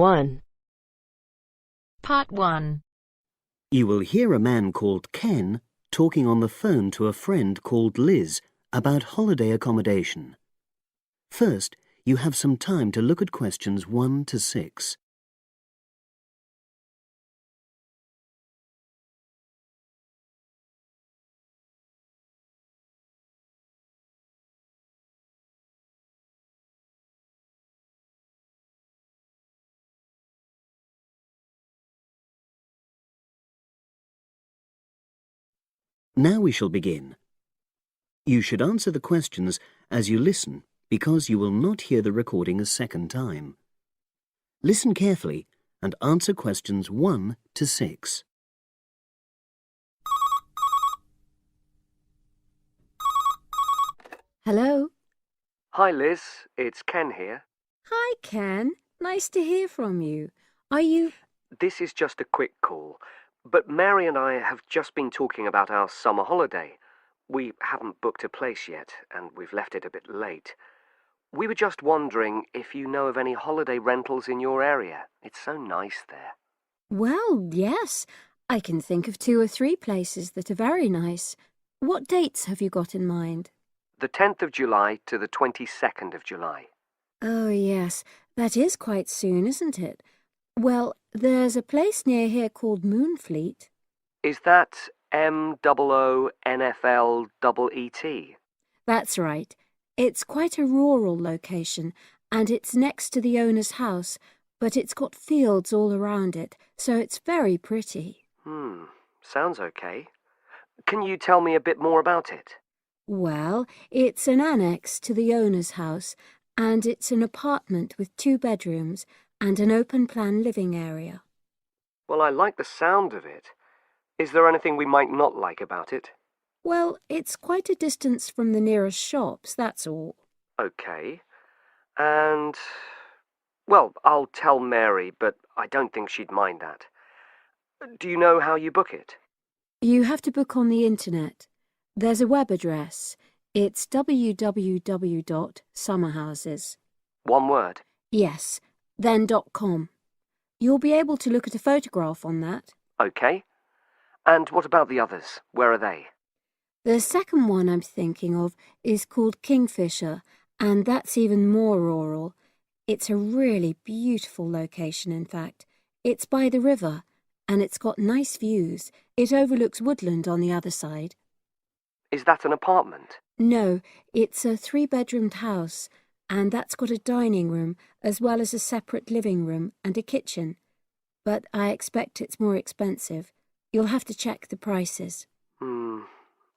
1. Part 1. You will hear a man called Ken talking on the phone to a friend called Liz about holiday accommodation. First, you have some time to look at questions 1 to 6. Now we shall begin. You should answer the questions as you listen because you will not hear the recording a second time. Listen carefully and answer questions 1 to 6. Hello. Hi Liz, it's Ken here. Hi, Ken. Nice to hear from you. Are you... This is just a quick call, but Mary and I have just been talking about our summer holiday. We haven't booked a place yet, and we've left it a bit late. We were just wondering if you know of any holiday rentals in your area. It's so nice there. Well, yes. I can think of 2 or 3 places that are very nice. What dates have you got in mind? The 10th of July to the 22nd of July. Oh, yes. That is quite soon, isn't it? Well, there's a place near here called Moonfleet. Is that MOONFLEET? That's right. It's quite a rural location, and it's next to the owner's house, but it's got fields all around it, so it's very pretty. Sounds okay. Can you tell me a bit more about it? Well, it's an annex to the owner's house, and it's an apartment with 2 bedrooms and an open-plan living area. Well, I like the sound of it. Is there anything we might not like about it? Well, it's quite a distance from the nearest shops, that's all. Okay. And... well, I'll tell Mary, but I don't think she'd mind that. Do you know how you book it? You have to book on the internet. There's a web address. It's www.summerhouses. One word? Yes, then .com. You'll be able to look at a photograph on that. Okay. And what about the others? Where are they? The second one I'm thinking of is called Kingfisher, and that's even more rural. It's a really beautiful location, in fact. It's by the river, and it's got nice views. It overlooks woodland on the other side. Is that an apartment? No, it's a 3-bedroomed house, and that's got a dining room as well as a separate living room and a kitchen. But I expect it's more expensive. You'll have to check the prices.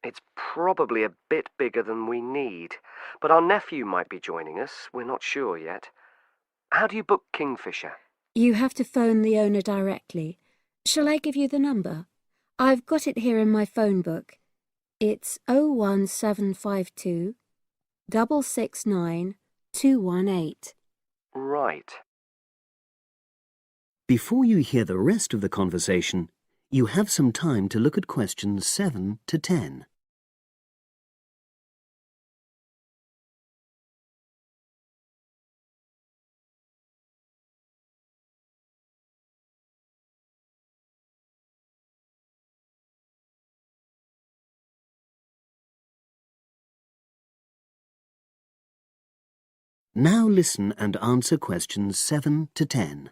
It's probably a bit bigger than we need, but our nephew might be joining us. We're not sure yet. How do you book Kingfisher? You have to phone the owner directly. Shall I give you the number? I've got it here in my phone book. It's 01752 669 218. Right. Before you hear the rest of the conversation, you have some time to look at questions 7 to 10. Now listen and answer questions 7 to 10.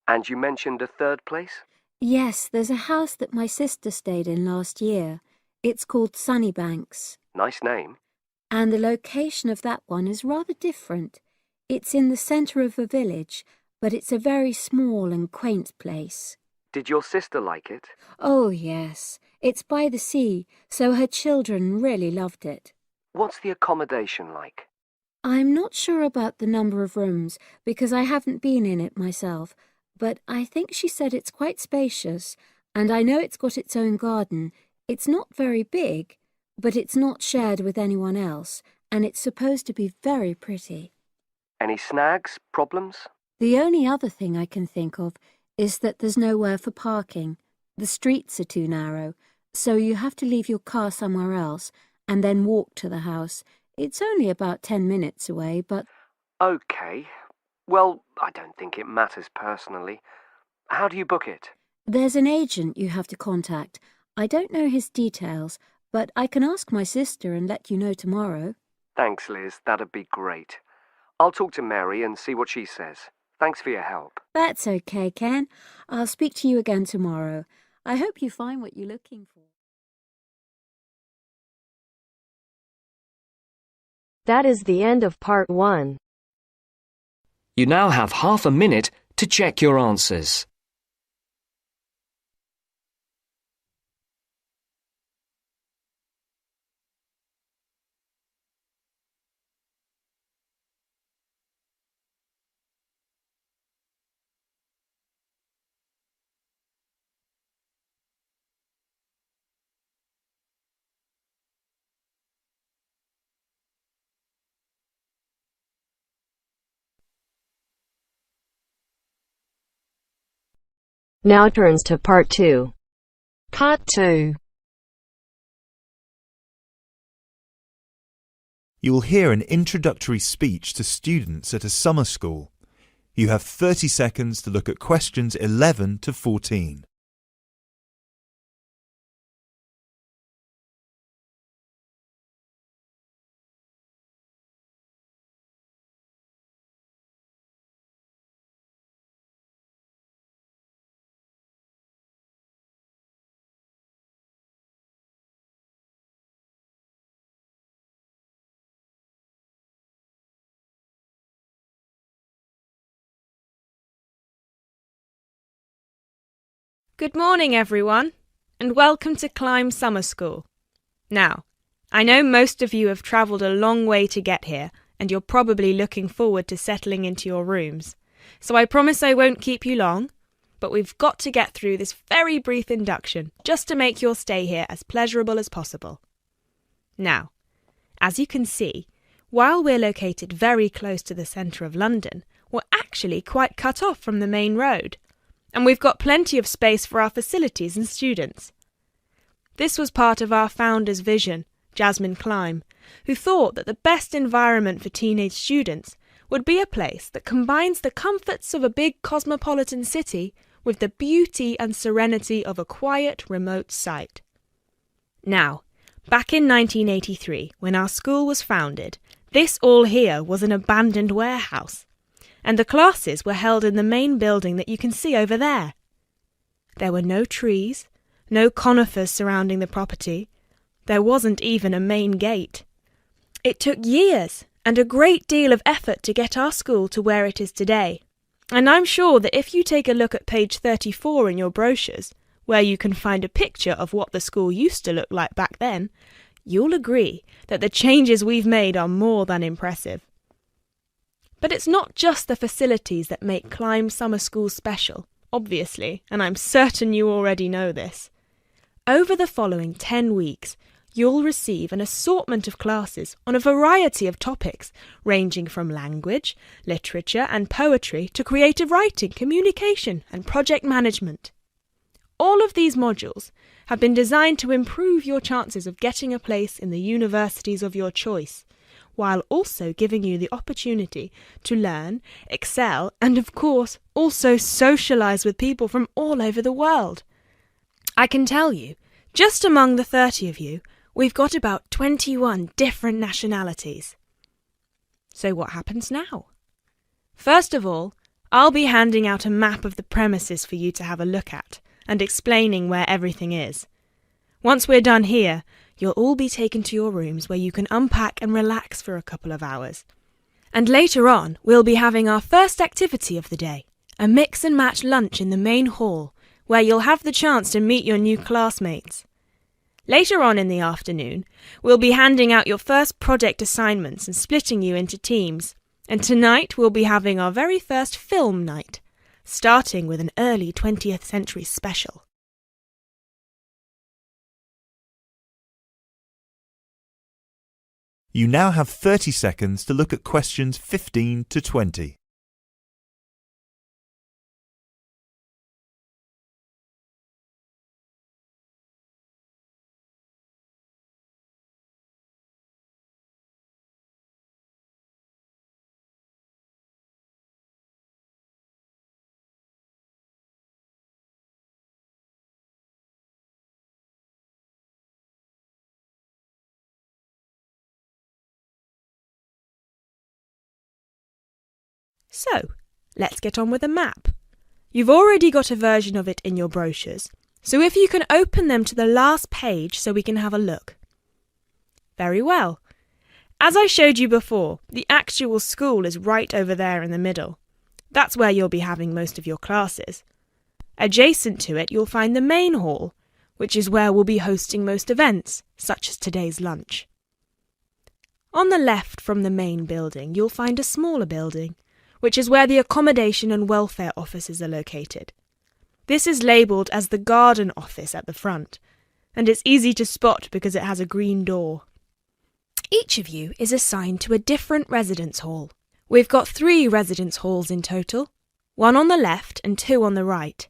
And you mentioned a third place? Yes, there's a house that my sister stayed in last year. It's called Sunnybanks. Nice name. And the location of that one is rather different. It's in the centre of a village, but it's a very small and quaint place. Did your sister like it? Oh, yes. It's by the sea, so her children really loved it. What's the accommodation like? I'm not sure about the number of rooms, because I haven't been in it myself, but I think she said it's quite spacious, and I know it's got its own garden. It's not very big, but it's not shared with anyone else, and it's supposed to be very pretty. Any snags, problems? The only other thing I can think of is that there's nowhere for parking. The streets are too narrow, so you have to leave your car somewhere else and then walk to the house. It's only about 10 minutes away, but... Okay. Well, I don't think it matters personally. How do you book it? There's an agent you have to contact. I don't know his details, but I can ask my sister and let you know tomorrow. Thanks, Liz. That'd be great. I'll talk to Mary and see what she says. Thanks for your help. That's okay, Ken. I'll speak to you again tomorrow. I hope you find what you're looking for. That is the end of part 1. You now have half a minute to check your answers. Now turns to part 2. Part 2. You will hear an introductory speech to students at a summer school. You have 30 seconds to look at questions 11 to 14. Good morning, everyone, and welcome to Climb Summer School. Now, I know most of you have travelled a long way to get here, and you're probably looking forward to settling into your rooms. So I promise I won't keep you long, but we've got to get through this very brief induction just to make your stay here as pleasurable as possible. Now, as you can see, while we're located very close to the centre of London, we're actually quite cut off from the main road. And we've got plenty of space for our facilities and students. This was part of our founder's vision, Jasmine Climb, who thought that the best environment for teenage students would be a place that combines the comforts of a big cosmopolitan city with the beauty and serenity of a quiet, remote site. Now, back in 1983, when our school was founded, this all here was an abandoned warehouse, and the classes were held in the main building that you can see over there. There were no trees, no conifers surrounding the property. There wasn't even a main gate. It took years and a great deal of effort to get our school to where it is today. And I'm sure that if you take a look at page 34 in your brochures, where you can find a picture of what the school used to look like back then, you'll agree that the changes we've made are more than impressive. But it's not just the facilities that make Climb Summer School special, obviously, and I'm certain you already know this. Over the following 10 weeks, you'll receive an assortment of classes on a variety of topics, ranging from language, literature and poetry to creative writing, communication and project management. All of these modules have been designed to improve your chances of getting a place in the universities of your choice, while also giving you the opportunity to learn, excel, and of course, also socialise with people from all over the world. I can tell you, just among the 30 of you, we've got about 21 different nationalities. So what happens now? First of all, I'll be handing out a map of the premises for you to have a look at, and explaining where everything is. Once we're done here, you'll all be taken to your rooms where you can unpack and relax for a couple of hours. And later on, we'll be having our first activity of the day, a mix and match lunch in the main hall, where you'll have the chance to meet your new classmates. Later on in the afternoon, we'll be handing out your first project assignments and splitting you into teams. And tonight we'll be having our very first film night, starting with an early 20th century special. You now have 30 seconds to look at questions 15 to 20. So, let's get on with the map. You've already got a version of it in your brochures, so if you can open them to the last page so we can have a look. Very well. As I showed you before, the actual school is right over there in the middle. That's where you'll be having most of your classes. Adjacent to it, you'll find the main hall, which is where we'll be hosting most events, such as today's lunch. On the left from the main building, you'll find a smaller building, which is where the accommodation and welfare offices are located. This is labelled as the garden office at the front, and it's easy to spot because it has a green door. Each of you is assigned to a different residence hall. We've got 3 residence halls in total, 1 on the left and 2 on the right.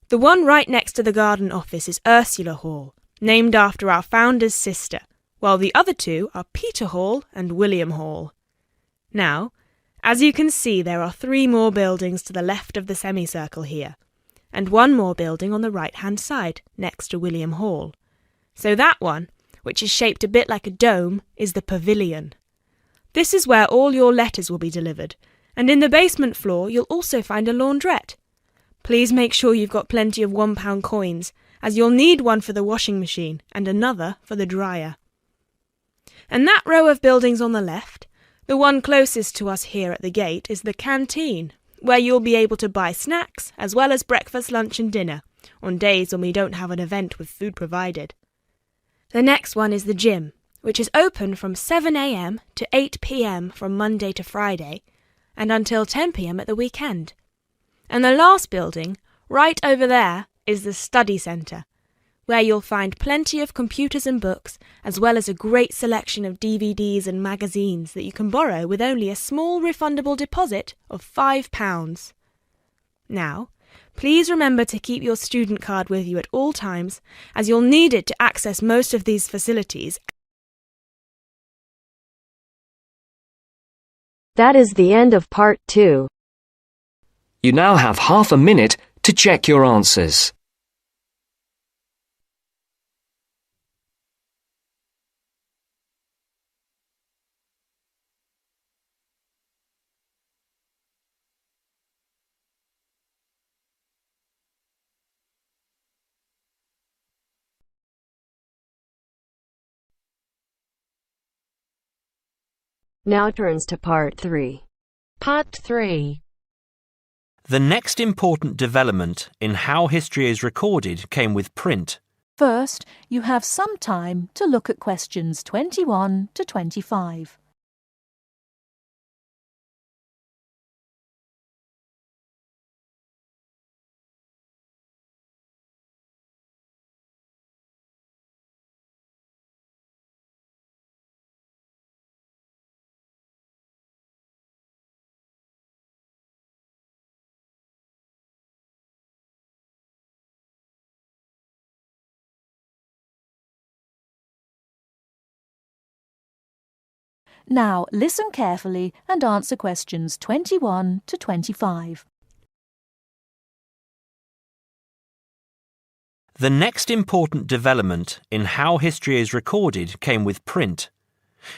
The one right next to the garden office is Ursula Hall, named after our founder's sister, while the other 2 are Peter Hall and William Hall. Now, as you can see, there are 3 more buildings to the left of the semicircle here, and 1 more building on the right-hand side, next to William Hall. So that one, which is shaped a bit like a dome, is the pavilion. This is where all your letters will be delivered, and in the basement floor you'll also find a laundrette. Please make sure you've got plenty of £1 coins, as you'll need one for the washing machine and another for the dryer. And that row of buildings on the left, the one closest to us here at the gate, is the canteen, where you'll be able to buy snacks as well as breakfast, lunch and dinner, on days when we don't have an event with food provided. The next one is the gym, which is open from 7 a.m. to 8 p.m. from Monday to Friday, and until 10 p.m. at the weekend. And the last building, right over there, is the study centre, where you'll find plenty of computers and books, as well as a great selection of DVDs and magazines that you can borrow with only a small refundable deposit of £5. Now, please remember to keep your student card with you at all times, as you'll need it to access most of these facilities. That is the end of part 2. You now have half a minute to check your answers. Now turns to part 3. Part 3. The next important development in how history is recorded came with print. First, you have some time to look at questions 21 to 25. Now listen carefully and answer questions 21 to 25. The next important development in how history is recorded came with print.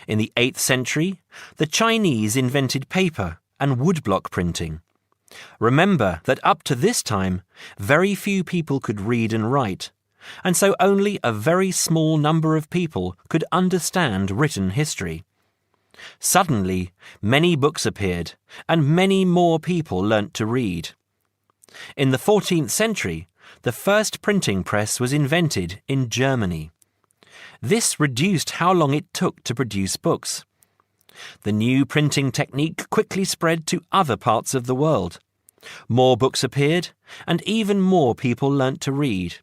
In the 8th century, the Chinese invented paper and woodblock printing. Remember that up to this time, very few people could read and write, and so only a very small number of people could understand written history. Suddenly, many books appeared, and many more people learnt to read. In the 14th century, the first printing press was invented in Germany. This reduced how long it took to produce books. The new printing technique quickly spread to other parts of the world. More books appeared, and even more people learnt to read.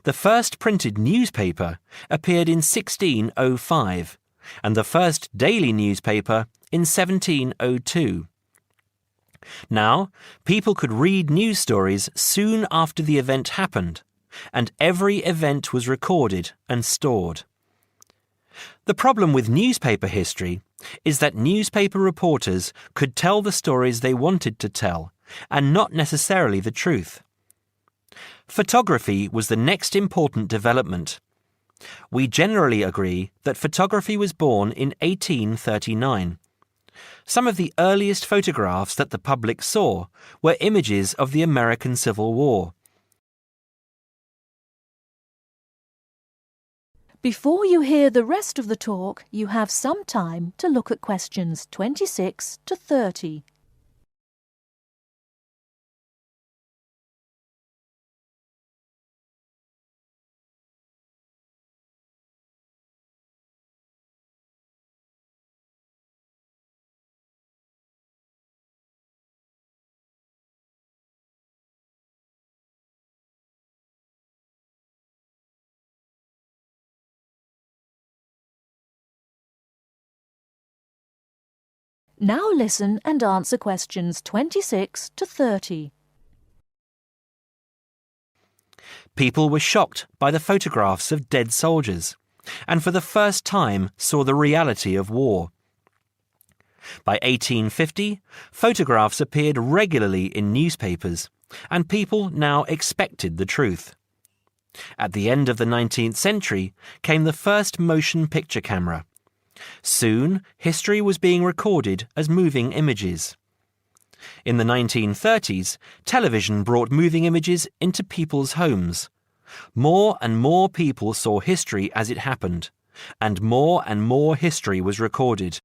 The first printed newspaper appeared in 1605, and the first daily newspaper in 1702. Now, people could read news stories soon after the event happened, and every event was recorded and stored. The problem with newspaper history is that newspaper reporters could tell the stories they wanted to tell, and not necessarily the truth. Photography was the next important development. We generally agree that photography was born in 1839. Some of the earliest photographs that the public saw were images of the American Civil War. Before you hear the rest of the talk, you have some time to look at questions 26 to 30. Now listen and answer questions 26 to 30. People were shocked by the photographs of dead soldiers, and for the first time saw the reality of war. By 1850, photographs appeared regularly in newspapers, and people now expected the truth. At the end of the 19th century came the first motion picture camera. Soon, history was being recorded as moving images. In the 1930s, television brought moving images into people's homes. More and more people saw history as it happened, and more history was recorded.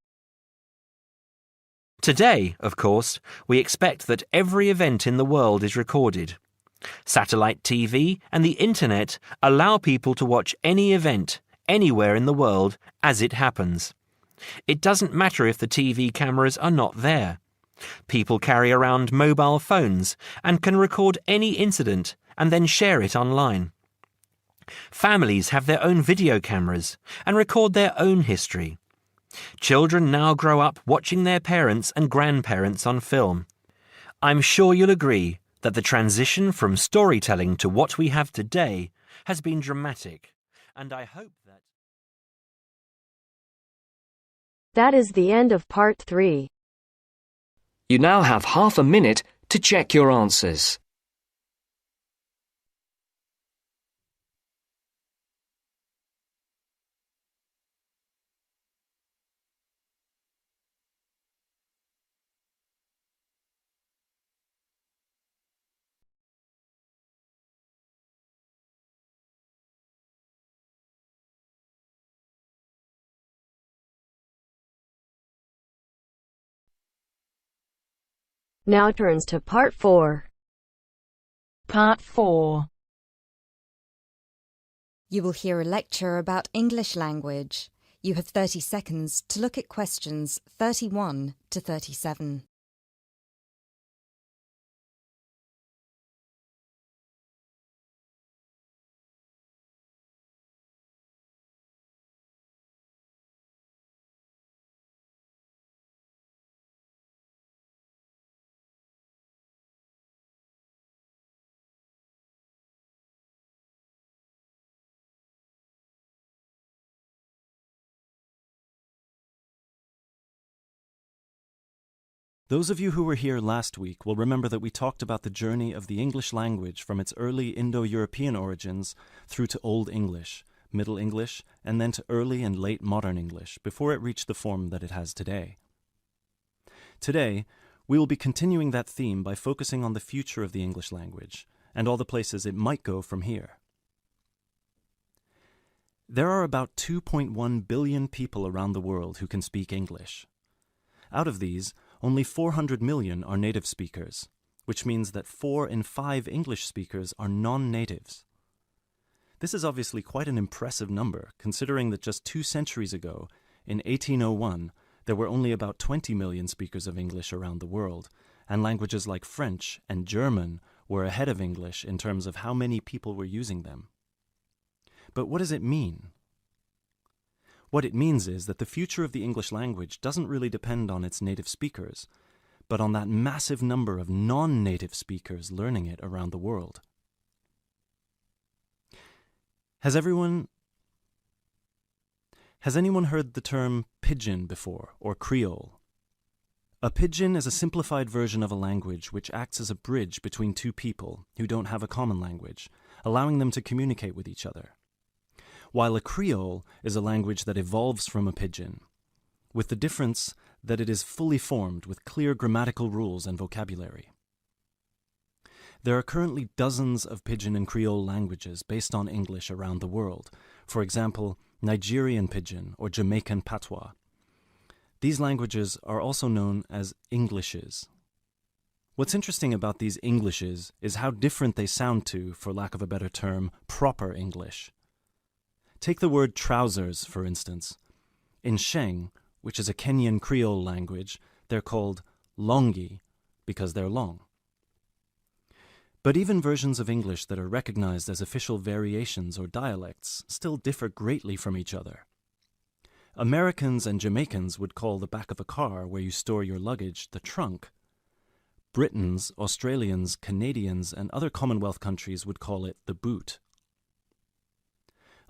Today, of course, we expect that every event in the world is recorded. Satellite TV and the Internet allow people to watch any event, anywhere in the world, as it happens. It doesn't matter if the TV cameras are not there. People carry around mobile phones and can record any incident and then share it online. Families have their own video cameras and record their own history. Children now grow up watching their parents and grandparents on film. I'm sure you'll agree that the transition from storytelling to what we have today has been dramatic, and I hope that... That is the end of part 3. You now have half a minute to check your answers. Now turns to part 4. Part 4. You will hear a lecture about English language. You have 30 seconds to look at questions 31 to 37. Those of you who were here last week will remember that we talked about the journey of the English language from its early Indo-European origins through to Old English, Middle English, and then to early and late modern English before it reached the form that it has today. Today, we will be continuing that theme by focusing on the future of the English language and all the places it might go from here. There are about 2.1 billion people around the world who can speak English. Out of these, only 400 million are native speakers, which means that 4 in 5 English speakers are non-natives. This is obviously quite an impressive number, considering that just 2 centuries ago, in 1801, there were only about 20 million speakers of English around the world, and languages like French and German were ahead of English in terms of how many people were using them. But what does it mean? What it means is that the future of the English language doesn't really depend on its native speakers, but on that massive number of non-native speakers learning it around the world. Has anyone heard the term pidgin before, or Creole? A pidgin is a simplified version of a language which acts as a bridge between two people who don't have a common language, allowing them to communicate with each other. While a Creole is a language that evolves from a pidgin, with the difference that it is fully formed with clear grammatical rules and vocabulary. There are currently dozens of Pidgin and Creole languages based on English around the world, for example, Nigerian Pidgin or Jamaican Patois. These languages are also known as Englishes. What's interesting about these Englishes is how different they sound to, for lack of a better term, proper English. Take the word trousers, for instance. In Sheng, which is a Kenyan Creole language, they're called longi because they're long. But even versions of English that are recognized as official variations or dialects still differ greatly from each other. Americans and Jamaicans would call the back of a car where you store your luggage the trunk. Britons, Australians, Canadians, and other Commonwealth countries would call it the boot.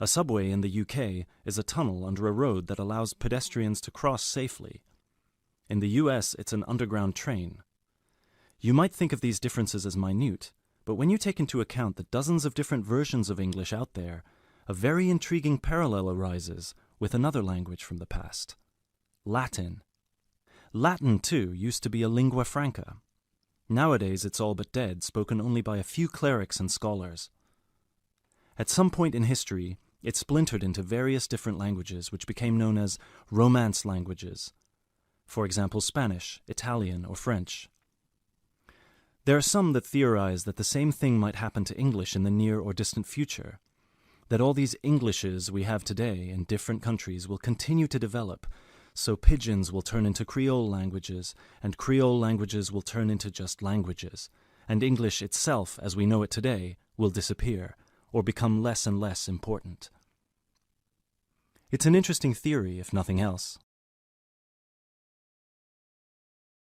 A subway in the UK is a tunnel under a road that allows pedestrians to cross safely. In the US, it's an underground train. You might think of these differences as minute, but when you take into account the dozens of different versions of English out there, a very intriguing parallel arises with another language from the past: Latin. Latin, too, used to be a lingua franca. Nowadays it's all but dead, spoken only by a few clerics and scholars. At some point in history, it splintered into various different languages which became known as Romance languages. For example, Spanish, Italian, or French. There are some that theorize that the same thing might happen to English in the near or distant future, that all these Englishes we have today in different countries will continue to develop, so Pidgins will turn into Creole languages, and Creole languages will turn into just languages, and English itself, as we know it today, will disappear, or become less and less important. It's an interesting theory, if nothing else.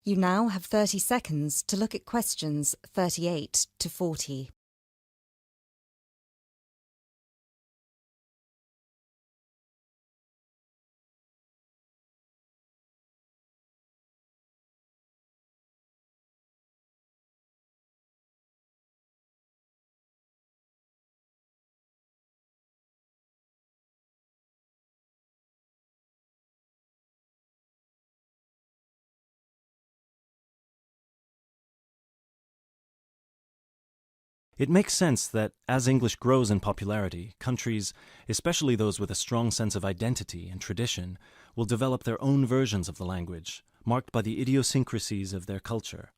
You now have 30 seconds to look at questions 38 to 40. It makes sense that as English grows in popularity, countries, especially those with a strong sense of identity and tradition, will develop their own versions of the language, marked by the idiosyncrasies of their culture.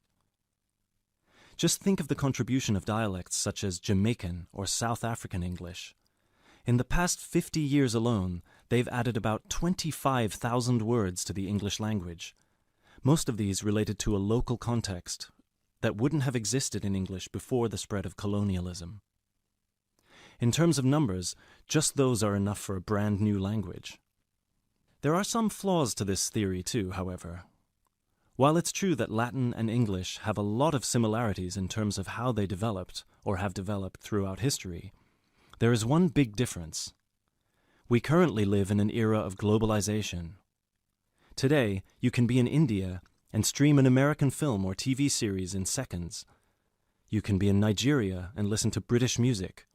Just think of the contribution of dialects such as Jamaican or South African English. In the past 50 years alone, they've added about 25,000 words to the English language. Most of these related to a local context that wouldn't have existed in English before the spread of colonialism. In terms of numbers, just those are enough for a brand new language. There are some flaws to this theory too, however. While it's true that Latin and English have a lot of similarities in terms of how they developed, or have developed throughout history, there is one big difference. We currently live in an era of globalization. Today, you can be in India and stream an American film or TV series in seconds. You can be in Nigeria and listen to British music.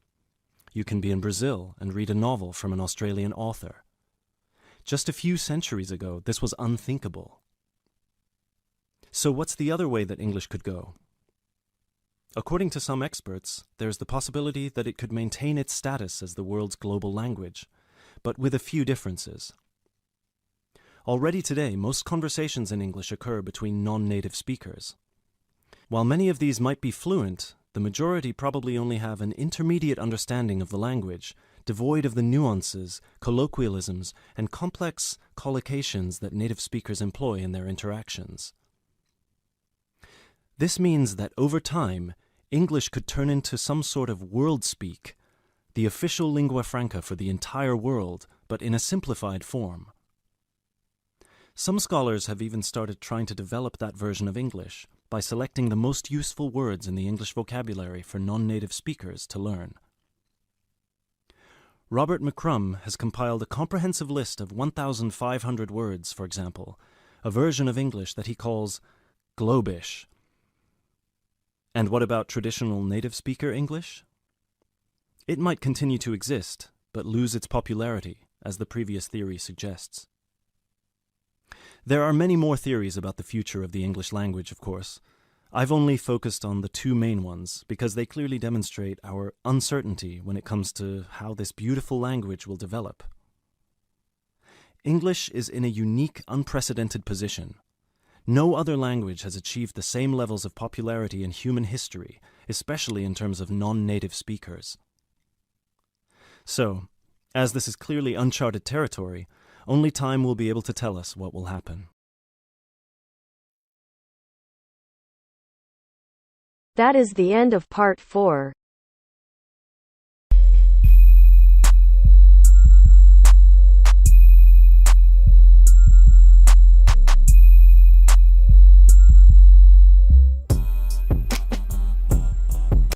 You can be in Brazil and read a novel from an Australian author. Just a few centuries ago, this was unthinkable. So what's the other way that English could go? According to some experts, there's the possibility that it could maintain its status as the world's global language, but with a few differences. Already today, most conversations in English occur between non-native speakers. While many of these might be fluent, the majority probably only have an intermediate understanding of the language, devoid of the nuances, colloquialisms, and complex collocations that native speakers employ in their interactions. This means that over time, English could turn into some sort of world speak, the official lingua franca for the entire world, but in a simplified form. Some scholars have even started trying to develop that version of English by selecting the most useful words in the English vocabulary for non-native speakers to learn. Robert McCrum has compiled a comprehensive list of 1,500 words, for example, a version of English that he calls Globish. And what about traditional native speaker English? It might continue to exist, but lose its popularity, as the previous theory suggests. There are many more theories about the future of the English language, of course. I've only focused on the two main ones because they clearly demonstrate our uncertainty when it comes to how this beautiful language will develop. English is in a unique, unprecedented position. No other language has achieved the same levels of popularity in human history, especially in terms of non-native speakers. So, as this is clearly uncharted territory, only time will be able to tell us what will happen. That is the end of part 4.